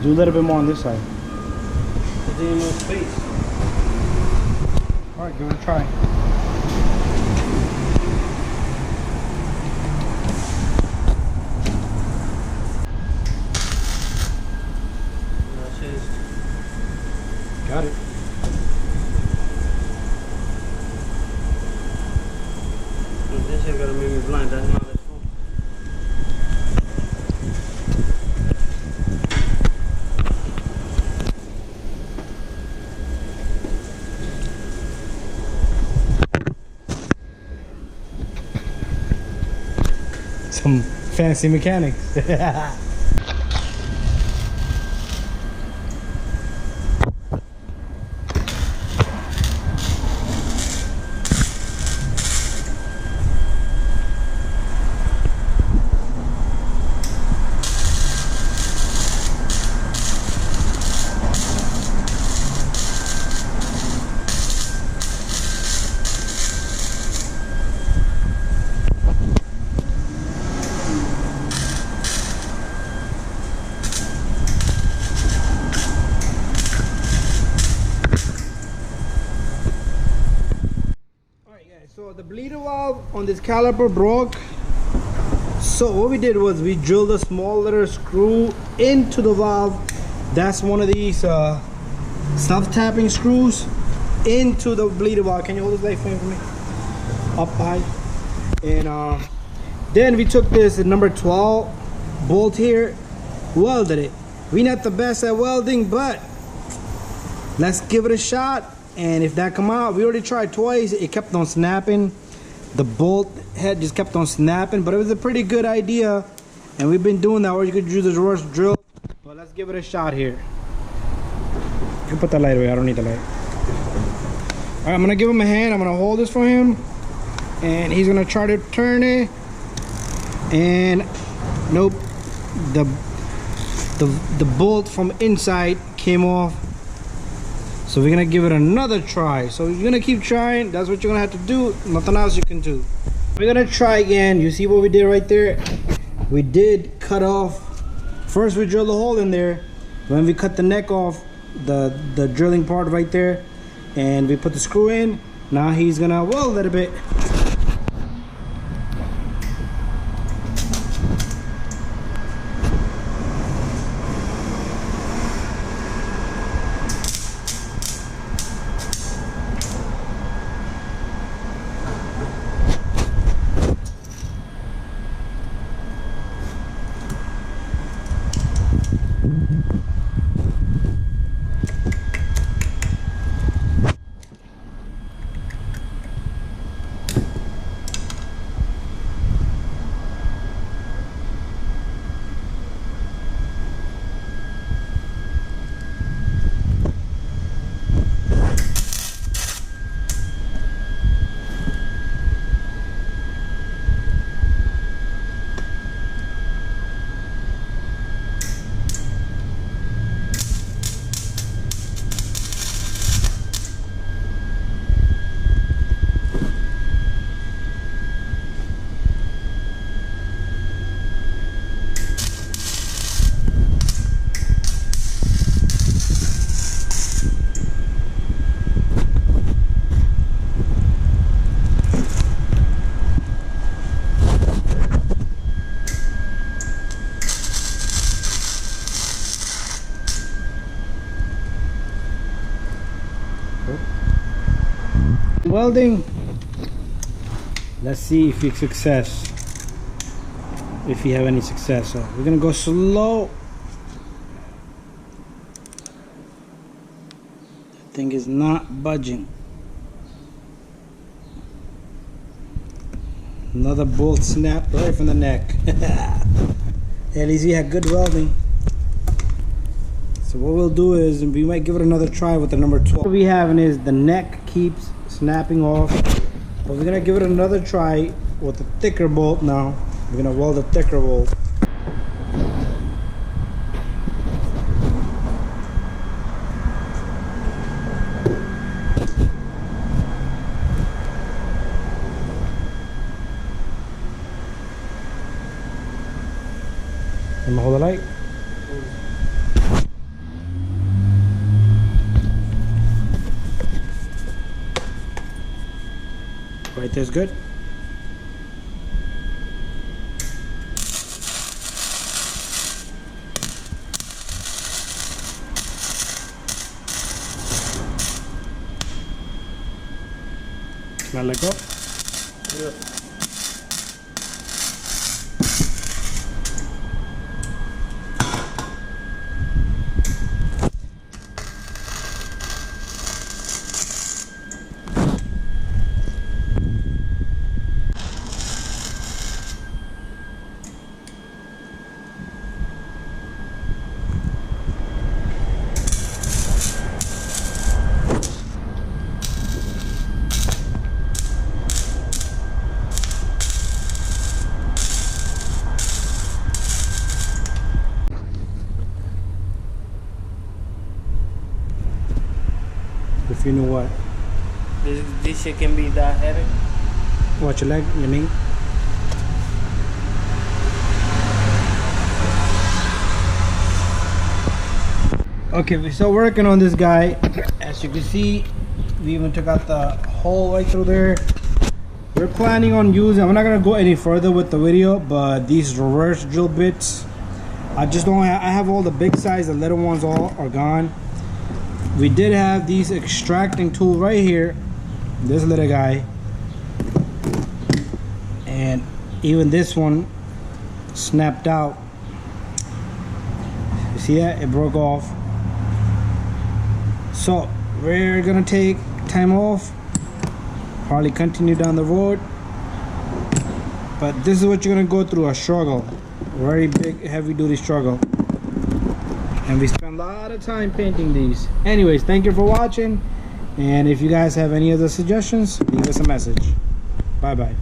Do a little bit more on this side. There's any more space. Alright, give it a try. Got it. This shit gotta make me blind. That's not this phone. Some fancy mechanics. So the bleeder valve on this caliper broke. So what we did was we drilled a small little screw into the valve. That's one of these self-tapping screws into the bleeder valve. Can you hold this light frame for me? Up high. And then we took this number 12 bolt here, welded it. We're not the best at welding, but let's give it a shot. And if that come out, we already tried twice, it kept on snapping. The bolt head just kept on snapping, but it was a pretty good idea. And we've been doing that, or you could use the reverse drill. But let's give it a shot here. You can put that light away, I don't need the light. All right, I'm gonna give him a hand, I'm gonna hold this for him. And he's gonna try to turn it. And nope, the bolt from inside came off. So we're gonna give it another try. So you're gonna keep trying. That's what you're gonna have to do. Nothing else you can do. We're gonna try again. You see what we did right there? We did cut off. First we drilled a hole in there. Then we cut the neck off, the drilling part right there, and we put the screw in. Now he's gonna weld a little bit. Welding. Let's see if it's success. If you have any success. So we're gonna go slow. That thing is not budging. Another bolt snapped right from the neck. At least he had good welding. So what we'll do is we might give it another try with the number 12. What we have is the neck keeps snapping off, but we're gonna give it another try with a thicker bolt now. We're gonna weld a thicker bolt. I'm gonna hold the light. Tastes good. Smell like good? Good. If you know what. This shit can be that heavy. Watch your leg, you mean? Okay, we're still working on this guy. As you can see, we even took out the hole right through there. We're planning on using, I'm not gonna go any further with the video, but these reverse drill bits, I just don't have, I have all the big size, the little ones all are gone. We did have these extracting tool right here, this little guy, and even this one snapped out. You see that? It broke off. So we're gonna take time off, probably continue down the road, but this is what you're gonna go through, a struggle, very big heavy duty struggle. And we spend a lot of time painting these. Anyways, thank you for watching, and if you guys have any other suggestions, leave us a message. Bye bye.